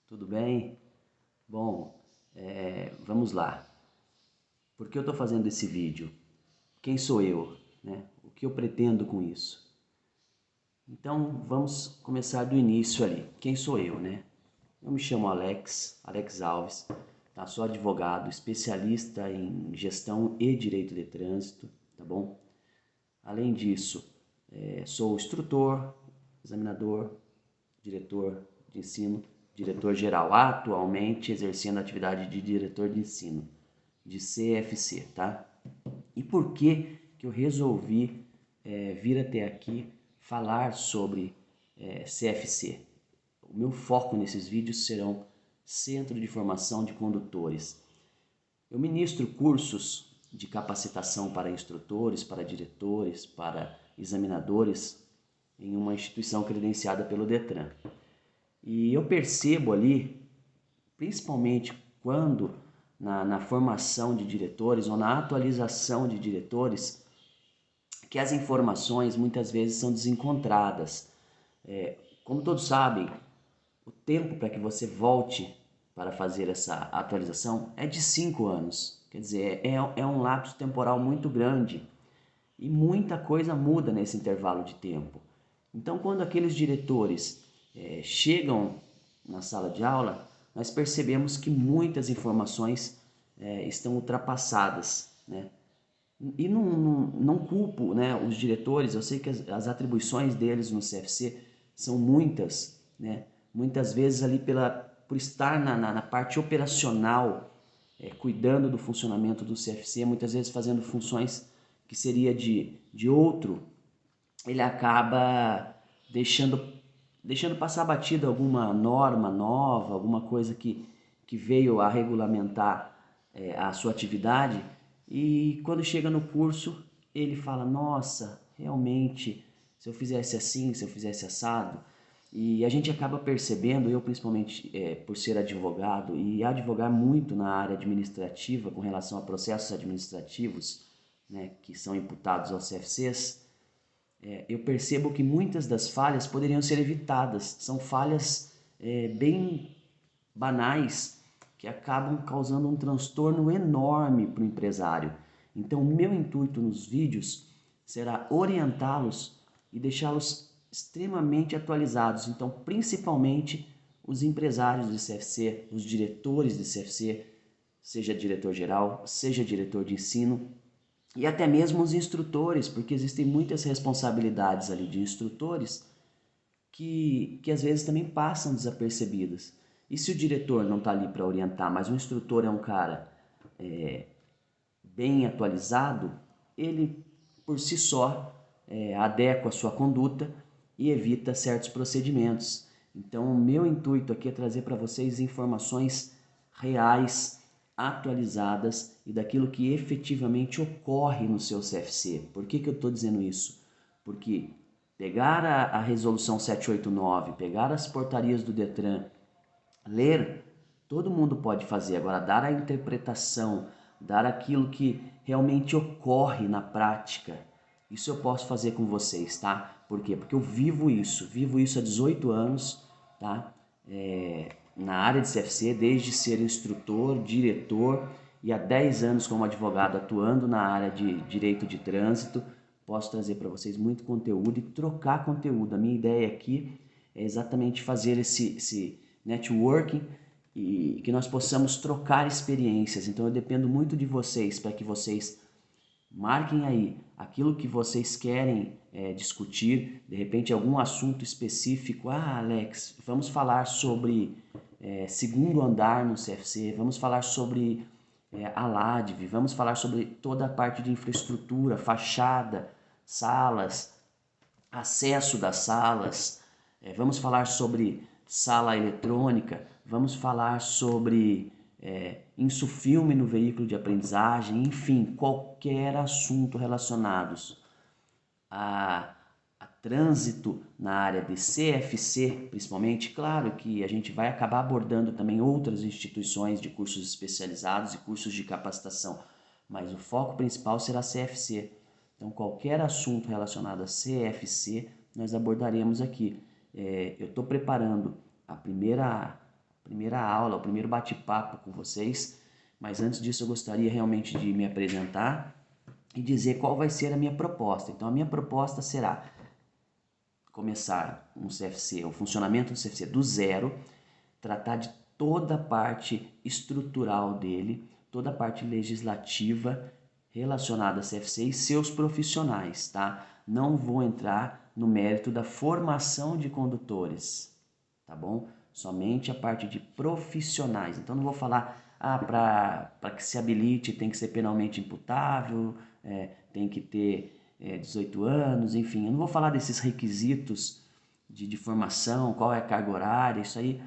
Tudo bem? Bom, vamos lá. Por que eu estou fazendo esse vídeo? Quem sou eu, né? O que eu pretendo com isso? Então, vamos começar do início ali. Quem sou eu, né? Eu me chamo Alex Alves, tá? Sou advogado, especialista em gestão e direito de trânsito, tá bom? Além disso, sou instrutor, examinador, diretor de ensino, diretor geral, atualmente exercendo a atividade de diretor de ensino, de CFC, tá? E por que eu resolvi vir até aqui falar sobre CFC? O meu foco nesses vídeos serão Centro de Formação de Condutores. Eu ministro cursos de capacitação para instrutores, para diretores, para examinadores em uma instituição credenciada pelo Detran. E eu percebo ali, principalmente quando na formação de diretores ou na atualização de diretores, que as informações muitas vezes são desencontradas. Como todos sabem, o tempo para que você volte para fazer essa atualização é de 5 anos. Quer dizer, é um lapso temporal muito grande e muita coisa muda nesse intervalo de tempo. Então, quando aqueles diretores chegam na sala de aula, nós percebemos que muitas informações estão ultrapassadas, né? E não culpo, né, os diretores, eu sei que as atribuições deles no CFC são muitas, né? Muitas vezes ali por estar na parte operacional, cuidando do funcionamento do CFC, muitas vezes fazendo funções que seria de outro, ele acaba deixando passar batida alguma norma nova, alguma coisa que veio a regulamentar a sua atividade, e quando chega no curso ele fala, nossa, realmente, se eu fizesse assim, se eu fizesse assado, e a gente acaba percebendo, eu principalmente por ser advogado e advogar muito na área administrativa com relação a processos administrativos, né, que são imputados aos CFCs, eu percebo que muitas das falhas poderiam ser evitadas. São falhas bem banais que acabam causando um transtorno enorme para o empresário. Então, o meu intuito nos vídeos será orientá-los e deixá-los extremamente atualizados. Então, principalmente os empresários de CFC, os diretores de CFC, seja diretor geral, seja diretor de ensino, e até mesmo os instrutores, porque existem muitas responsabilidades ali de instrutores que às vezes também passam desapercebidas. E se o diretor não está ali para orientar, mas o instrutor é um cara bem atualizado, ele por si só adequa a sua conduta e evita certos procedimentos. Então, o meu intuito aqui é trazer para vocês informações reais, atualizadas e daquilo que efetivamente ocorre no seu CFC. Por que eu estou dizendo isso? Porque pegar a resolução 789, pegar as portarias do Detran, ler, todo mundo pode fazer. Agora, dar a interpretação, dar aquilo que realmente ocorre na prática, isso eu posso fazer com vocês, tá? Por quê? Porque eu vivo isso há 18 anos, tá? Na área de CFC, desde ser instrutor, diretor e há 10 anos como advogado atuando na área de direito de trânsito, posso trazer para vocês muito conteúdo e trocar conteúdo. A minha ideia aqui é exatamente fazer esse networking e que nós possamos trocar experiências. Então eu dependo muito de vocês para que vocês marquem aí aquilo que vocês querem discutir, de repente algum assunto específico. Ah, Alex, vamos falar sobre segundo andar no CFC, vamos falar sobre a LADV, vamos falar sobre toda a parte de infraestrutura, fachada, salas, acesso das salas, vamos falar sobre sala eletrônica, vamos falar sobre insufilme no veículo de aprendizagem, enfim, qualquer assunto relacionados a trânsito na área de CFC, principalmente. Claro que a gente vai acabar abordando também outras instituições de cursos especializados e cursos de capacitação, mas o foco principal será CFC. Então, qualquer assunto relacionado a CFC, nós abordaremos aqui. Eu estou preparando a primeira aula, o primeiro bate-papo com vocês, mas antes disso eu gostaria realmente de me apresentar e dizer qual vai ser a minha proposta. Então a minha proposta será começar um CFC, o funcionamento do CFC do zero, tratar de toda a parte estrutural dele, toda a parte legislativa relacionada a CFC e seus profissionais, tá? Não vou entrar no mérito da formação de condutores, tá bom? Somente a parte de profissionais. Então não vou falar, para que se habilite tem que ser penalmente imputável, tem que ter 18 anos, enfim. Eu não vou falar desses requisitos de formação, qual é a carga horária, isso aí.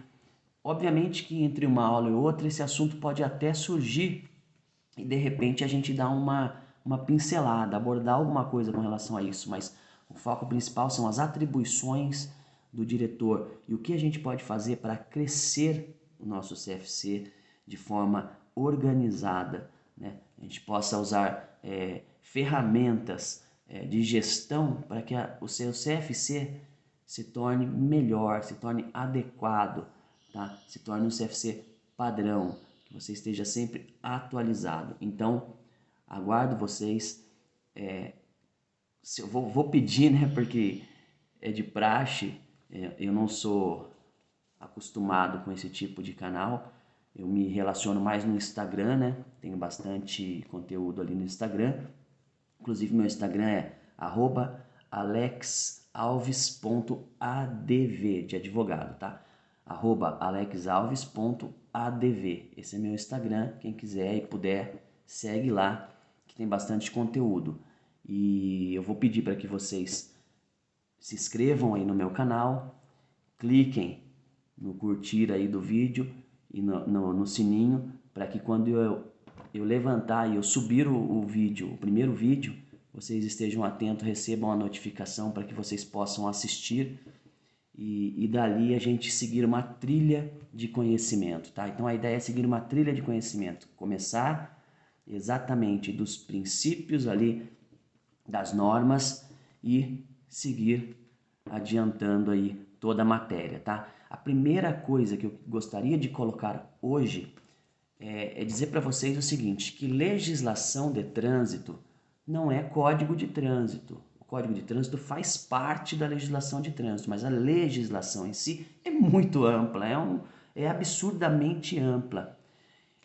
Obviamente que entre uma aula e outra esse assunto pode até surgir e de repente a gente dá uma pincelada, abordar alguma coisa com relação a isso, mas o foco principal são as atribuições do diretor e o que a gente pode fazer para crescer o nosso CFC de forma organizada, né? A gente possa usar ferramentas de gestão para que o seu CFC se torne melhor, se torne adequado, tá? Se torne um CFC padrão, que você esteja sempre atualizado. Então, aguardo vocês. Eu vou pedir, né? Porque é de praxe, eu não sou acostumado com esse tipo de canal. Eu me relaciono mais no Instagram, né? Tenho bastante conteúdo ali no Instagram. Inclusive, meu Instagram é @alexalves.adv, de advogado, tá? @alexalves.adv. Esse é meu Instagram. Quem quiser e puder, segue lá, que tem bastante conteúdo. E eu vou pedir para que vocês se inscrevam aí no meu canal, cliquem no curtir aí do vídeo e no sininho, para que quando eu levantar e eu subir o vídeo, o primeiro vídeo, vocês estejam atentos, recebam a notificação para que vocês possam assistir e dali a gente seguir uma trilha de conhecimento, tá? Então a ideia é seguir uma trilha de conhecimento, começar exatamente dos princípios ali das normas e seguir adiantando aí toda a matéria, tá? A primeira coisa que eu gostaria de colocar hoje é dizer para vocês o seguinte, que legislação de trânsito não é código de trânsito. O código de trânsito faz parte da legislação de trânsito, mas a legislação em si é muito ampla, é absurdamente ampla.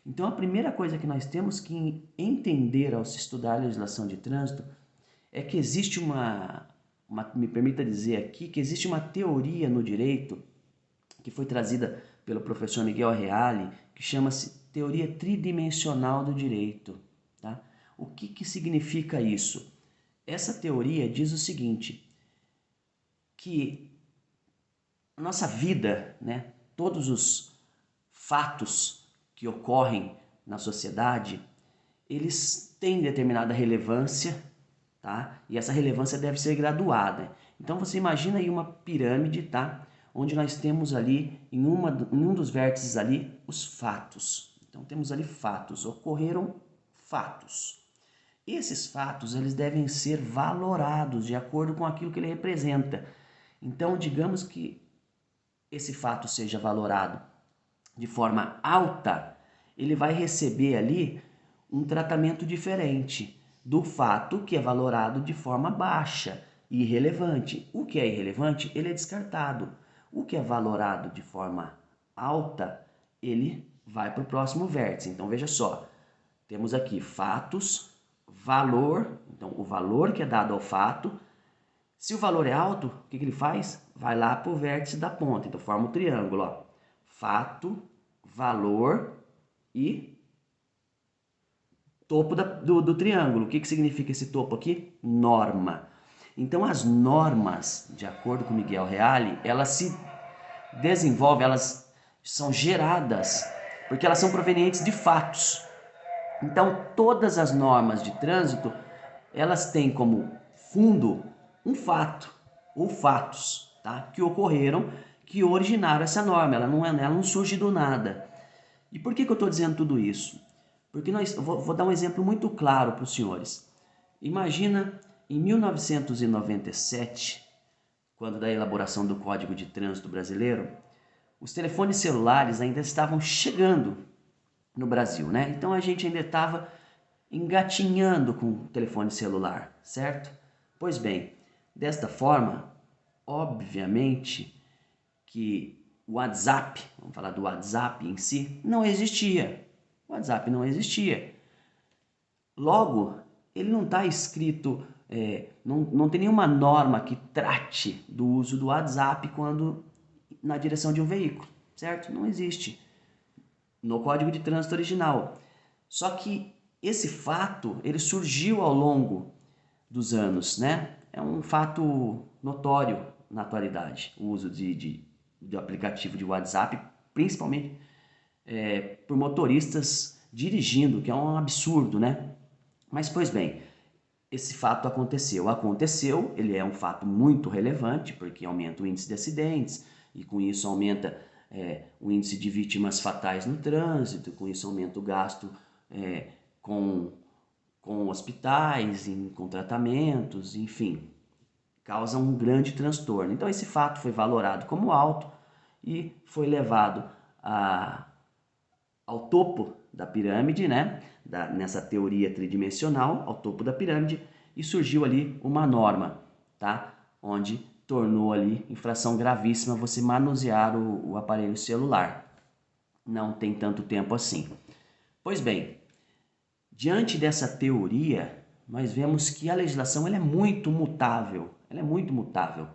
Então a primeira coisa que nós temos que entender ao se estudar a legislação de trânsito é que existe me permita dizer aqui, que existe uma teoria no direito que foi trazida pelo professor Miguel Reale, que chama-se teoria tridimensional do direito, tá? O que significa isso? Essa teoria diz o seguinte, que a nossa vida, né, todos os fatos que ocorrem na sociedade, eles têm determinada relevância, tá? E essa relevância deve ser graduada. Então você imagina aí uma pirâmide, tá? Onde nós temos ali, em um dos vértices ali, os fatos. Então temos ali fatos, ocorreram fatos. Esses fatos, eles devem ser valorados de acordo com aquilo que ele representa. Então, digamos que esse fato seja valorado de forma alta, ele vai receber ali um tratamento diferente do fato que é valorado de forma baixa e irrelevante. O que é irrelevante, ele é descartado. O que é valorado de forma alta, ele vai para o próximo vértice. Então, veja só, temos aqui fatos, valor, então o valor que é dado ao fato. Se o valor é alto, o que ele faz? Vai lá para o vértice da ponta, então forma um triângulo, ó. Fato, valor e topo do triângulo. O que significa esse topo aqui? Norma. Então as normas, de acordo com Miguel Reale, elas se desenvolvem, elas são geradas, porque elas são provenientes de fatos. Então todas as normas de trânsito, elas têm como fundo um fato, ou fatos, tá? Que ocorreram, que originaram essa norma, ela não surge do nada. E por que eu estou dizendo tudo isso? Porque eu vou dar um exemplo muito claro para os senhores. Imagina em 1997, quando da elaboração do Código de Trânsito Brasileiro, os telefones celulares ainda estavam chegando no Brasil, né? Então a gente ainda estava engatinhando com o telefone celular, certo? Pois bem, desta forma, obviamente que o WhatsApp, vamos falar do WhatsApp em si, não existia. O WhatsApp não existia. Logo, ele não está escrito, não tem nenhuma norma que trate do uso do WhatsApp quando na direção de um veículo, certo? Não existe no Código de Trânsito original. Só que esse fato, ele surgiu ao longo dos anos, né? É um fato notório na atualidade, o uso do aplicativo de WhatsApp, principalmente por motoristas dirigindo, que é um absurdo, né? Mas, pois bem, esse fato aconteceu, ele é um fato muito relevante, porque aumenta o índice de acidentes, e com isso aumenta o índice de vítimas fatais no trânsito, com isso aumenta o gasto com hospitais, com tratamentos, enfim, causa um grande transtorno. Então esse fato foi valorado como alto e foi levado ao topo da pirâmide, né? Nessa teoria tridimensional, ao topo da pirâmide, e surgiu ali uma norma, tá? Onde tornou ali infração gravíssima você manusear o aparelho celular. Não tem tanto tempo assim. Pois bem, diante dessa teoria, nós vemos que a legislação ela é muito mutável. Ela é muito mutável.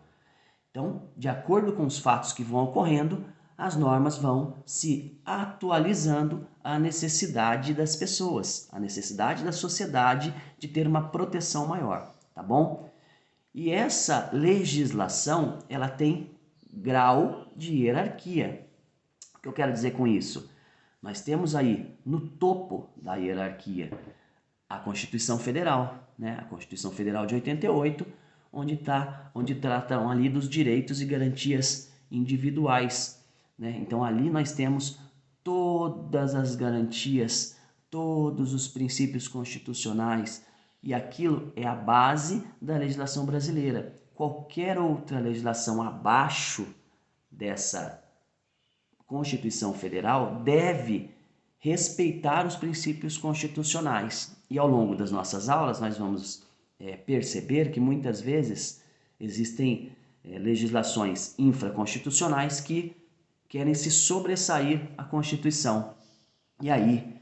Então, de acordo com os fatos que vão ocorrendo, as normas vão se atualizando à necessidade das pessoas, à necessidade da sociedade de ter uma proteção maior, tá bom? E essa legislação, ela tem grau de hierarquia. O que eu quero dizer com isso? Nós temos aí no topo da hierarquia a Constituição Federal, né? A Constituição Federal de 88, onde tratam ali dos direitos e garantias individuais, né? Então ali nós temos todas as garantias, todos os princípios constitucionais, e aquilo é a base da legislação brasileira. Qualquer outra legislação abaixo dessa Constituição Federal deve respeitar os princípios constitucionais. E ao longo das nossas aulas nós vamos perceber que muitas vezes existem legislações infraconstitucionais que querem se sobressair à Constituição. E aí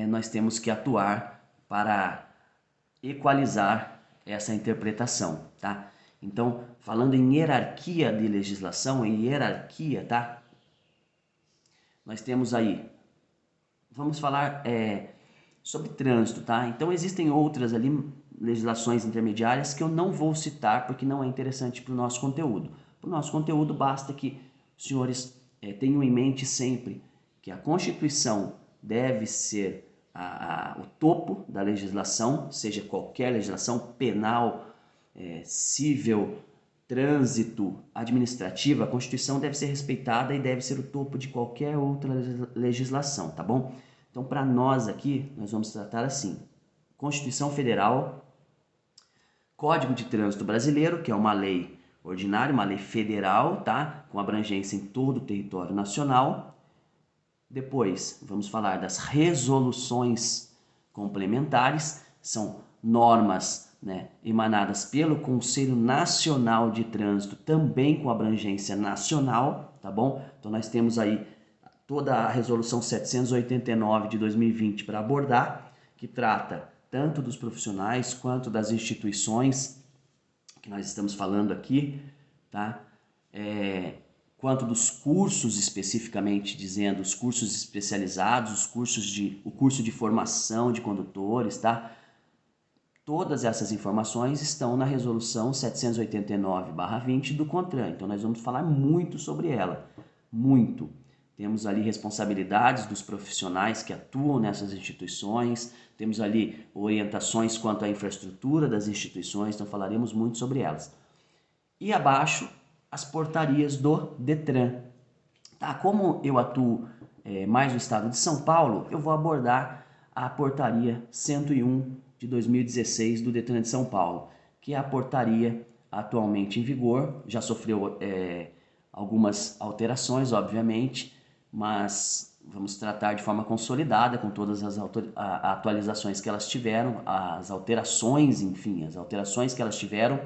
nós temos que atuar para equalizar essa interpretação, tá? Então, falando em hierarquia de legislação, em hierarquia, tá? Nós temos aí, vamos falar sobre trânsito, tá? Então existem outras ali legislações intermediárias que eu não vou citar porque não é interessante para o nosso conteúdo. Para o nosso conteúdo basta que os senhores tenham em mente sempre que a Constituição deve ser o topo da legislação, seja qualquer legislação penal, civil, trânsito, administrativa, a Constituição deve ser respeitada e deve ser o topo de qualquer outra legislação, tá bom? Então, para nós aqui, nós vamos tratar assim: Constituição Federal, Código de Trânsito Brasileiro, que é uma lei ordinária, uma lei federal, tá? Com abrangência em todo o território nacional. Depois, vamos falar das resoluções complementares, são normas, né, emanadas pelo Conselho Nacional de Trânsito, também com abrangência nacional, tá bom? Então nós temos aí toda a Resolução 789 de 2020 para abordar, que trata tanto dos profissionais quanto das instituições que nós estamos falando aqui, tá? Quanto dos cursos especificamente, dizendo os cursos especializados, o curso de formação de condutores, tá? Todas essas informações estão na resolução 789/20 do CONTRAN, então nós vamos falar muito sobre ela, muito. Temos ali responsabilidades dos profissionais que atuam nessas instituições, temos ali orientações quanto à infraestrutura das instituições, então falaremos muito sobre elas. E abaixo, as portarias do DETRAN. Tá? Como eu atuo mais no estado de São Paulo, eu vou abordar a portaria 101 de 2016 do DETRAN de São Paulo, que é a portaria atualmente em vigor, já sofreu algumas alterações, obviamente, mas vamos tratar de forma consolidada com todas as atualizações que elas tiveram, as alterações, enfim, as alterações que elas tiveram,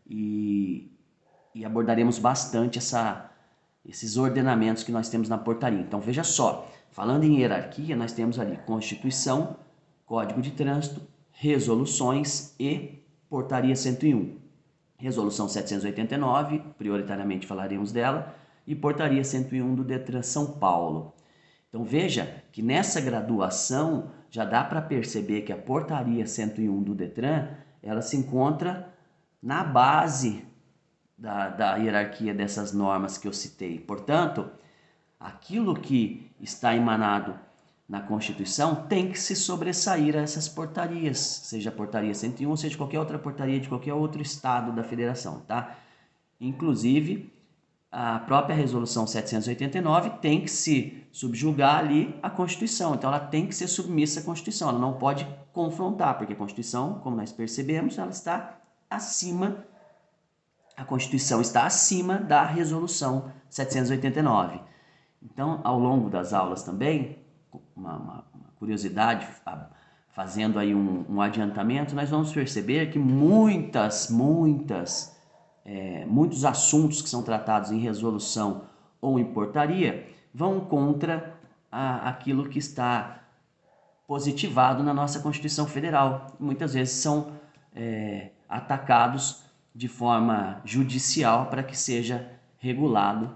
e abordaremos bastante esses ordenamentos que nós temos na portaria. Então veja só, falando em hierarquia, nós temos ali Constituição, Código de Trânsito, Resoluções e Portaria 101. Resolução 789, prioritariamente falaremos dela, e Portaria 101 do Detran São Paulo. Então veja que nessa graduação já dá para perceber que a Portaria 101 do Detran, ela se encontra na base da hierarquia dessas normas que eu citei. Portanto, aquilo que está emanado na Constituição tem que se sobressair a essas portarias, seja a Portaria 101, seja qualquer outra portaria de qualquer outro estado da federação, tá? Inclusive, a própria Resolução 789 tem que se subjugar ali à Constituição, então ela tem que ser submissa à Constituição, ela não pode confrontar, porque a Constituição, como nós percebemos, ela está acima, a Constituição está acima da Resolução 789. Então, ao longo das aulas também, uma curiosidade, fazendo aí um adiantamento, nós vamos perceber que muitos assuntos que são tratados em resolução ou em portaria vão contra aquilo que está positivado na nossa Constituição Federal. Muitas vezes são atacados de forma judicial para que seja regulado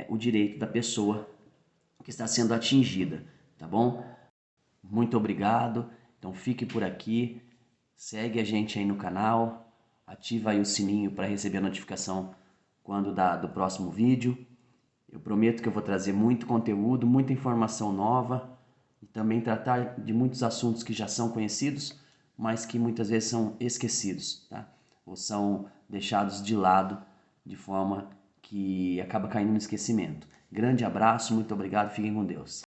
o direito da pessoa que está sendo atingida, tá bom? Muito obrigado, então fique por aqui, segue a gente aí no canal, ativa aí o sininho para receber a notificação quando do próximo vídeo. Eu prometo que eu vou trazer muito conteúdo, muita informação nova e também tratar de muitos assuntos que já são conhecidos, mas que muitas vezes são esquecidos, tá? Ou são deixados de lado de forma que acaba caindo no esquecimento. Grande abraço, muito obrigado, fiquem com Deus.